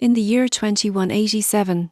In the year 2187,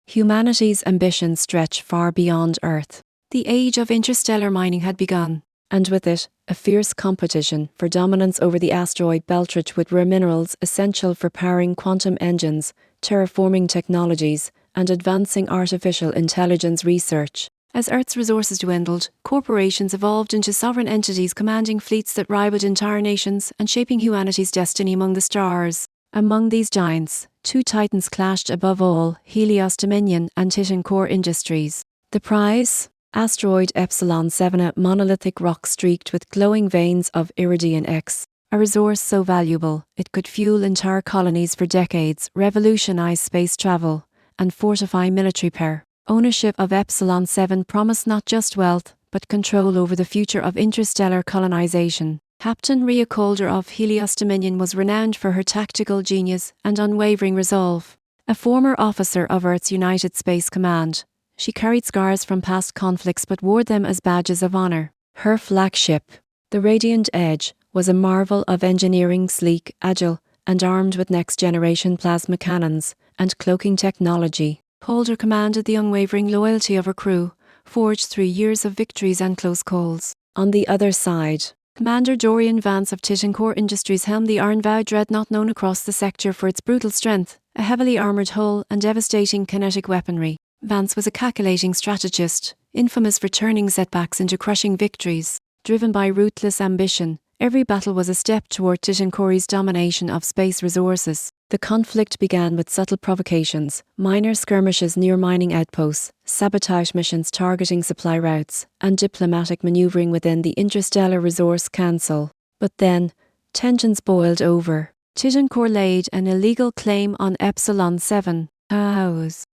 humanity's ambitions stretch far beyond Earth. The age of interstellar mining had begun, and with it, a fierce competition for dominance over the asteroid belt rich with rare minerals essential for powering quantum engines, terraforming technologies, and advancing artificial intelligence research. As Earth's resources dwindled, corporations evolved into sovereign entities commanding fleets that rivaled entire nations and shaping humanity's destiny among the stars. Among these giants, two titans clashed above all: Helios Dominion and TitanCore Industries. The prize? Asteroid Epsilon-7, a monolithic rock streaked with glowing veins of Iridion-X. A resource so valuable, it could fuel entire colonies for decades, revolutionize space travel, and fortify military power. Ownership of Epsilon-7 promised not just wealth, but control over the future of interstellar colonization. Captain Rhea Calder of Helios Dominion was renowned for her tactical genius and unwavering resolve. A former officer of Earth's United Space Command, she carried scars from past conflicts but wore them as badges of honor. Her flagship, the Radiant Edge, was a marvel of engineering, sleek, agile, and armed with next-generation plasma cannons and cloaking technology. Calder commanded the unwavering loyalty of her crew, forged through years of victories and close calls. On the other side, Commander Dorian Vance of TitanCore Industries helmed the Iron Vow dreadnought, known across the sector for its brutal strength, a heavily armoured hull, and devastating kinetic weaponry. Vance was a calculating strategist, infamous for turning setbacks into crushing victories. Driven by ruthless ambition, every battle was a step toward TitanCore's domination of space resources. The conflict began with subtle provocations, minor skirmishes near mining outposts, sabotage missions targeting supply routes, and diplomatic manoeuvring within the Interstellar Resource Council. But then, tensions boiled over. TitanCore laid an illegal claim on Epsilon-7,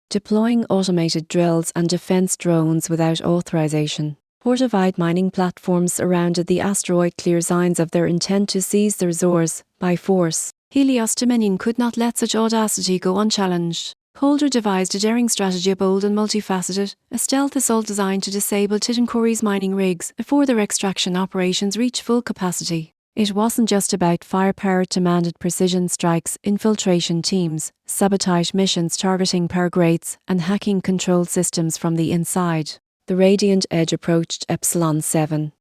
deploying automated drills and defense drones without authorization. Fortified mining platforms surrounded the asteroid, clear signs of their intent to seize the resource by force. Helios Dominion could not let such audacity go unchallenged. Calder devised a daring strategy, bold and multifaceted, a stealth assault designed to disable TitanCore's mining rigs before their extraction operations reached full capacity. It wasn't just about firepower. It demanded precision strikes, infiltration teams, sabotage missions targeting power grids, and hacking control systems from the inside. The Radiant Edge approached Epsilon-7,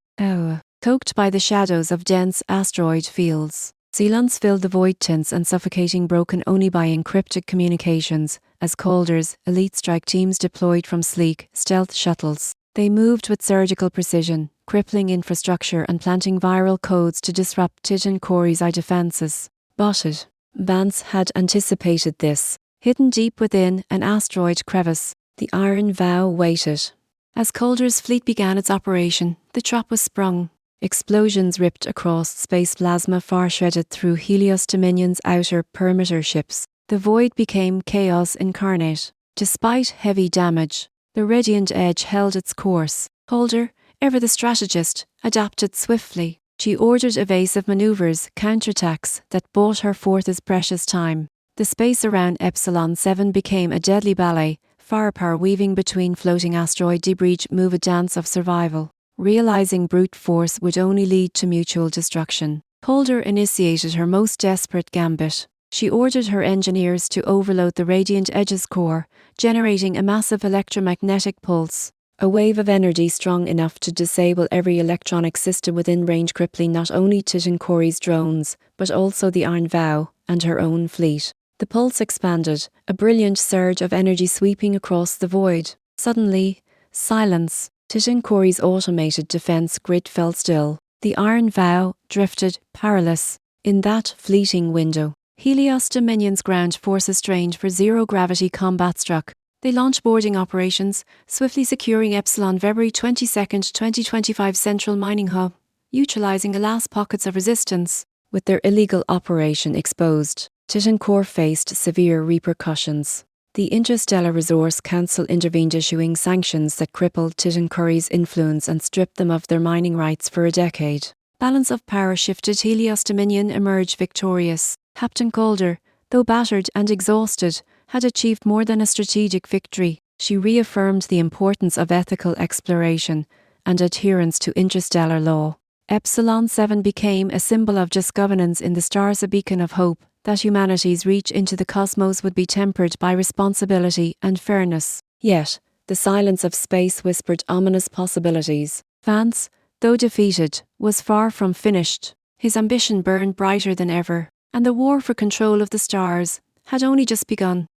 cloaked by the shadows of dense asteroid fields. Xylons filled the void tints and suffocating, broken only by encrypted communications, as Calder's elite strike teams deployed from sleek, stealth shuttles. They moved with surgical precision, crippling infrastructure and planting viral codes to disrupt TitanCore's defenses. But Vance had anticipated this. Hidden deep within an asteroid crevice, the Iron Vow waited. As Calder's fleet began its operation, the trap was sprung. Explosions ripped across space, plasma far shredded through Helios Dominion's outer perimeter ships. The void became chaos incarnate. Despite heavy damage, the Radiant Edge held its course. Calder, ever the strategist, adapted swiftly. She ordered evasive maneuvers, counterattacks that bought her Forth's precious time. The space around Epsilon-7 became a deadly ballet, firepower weaving between floating asteroid debris, move a dance of survival. Realizing brute force would only lead to mutual destruction, Calder initiated her most desperate gambit. She ordered her engineers to overload the Radiant Edge's core, generating a massive electromagnetic pulse, a wave of energy strong enough to disable every electronic system within range, crippling not only TitanCore's drones, but also the Iron Vow and her own fleet. The pulse expanded, a brilliant surge of energy sweeping across the void. Suddenly, silence. TitanCore's automated defense grid fell still. The Iron Vow drifted, powerless. In that fleeting window, Helios Dominion's ground forces trained for zero-gravity combat struck. They launched boarding operations, swiftly securing Epsilon February 22, 2025 central mining hub, utilizing the last pockets of resistance. With their illegal operation exposed, TitanCore faced severe repercussions. The Interstellar Resource Council intervened, issuing sanctions that crippled TitanCore's influence and stripped them of their mining rights for a decade. Balance of power shifted. Helios Dominion emerged victorious. Captain Calder, though battered and exhausted, had achieved more than a strategic victory. She reaffirmed the importance of ethical exploration and adherence to interstellar law. Epsilon-7 became a symbol of just governance in the stars, a beacon of hope that humanity's reach into the cosmos would be tempered by responsibility and fairness. Yet, the silence of space whispered ominous possibilities. Vance, though defeated, was far from finished. His ambition burned brighter than ever, and the war for control of the stars had only just begun.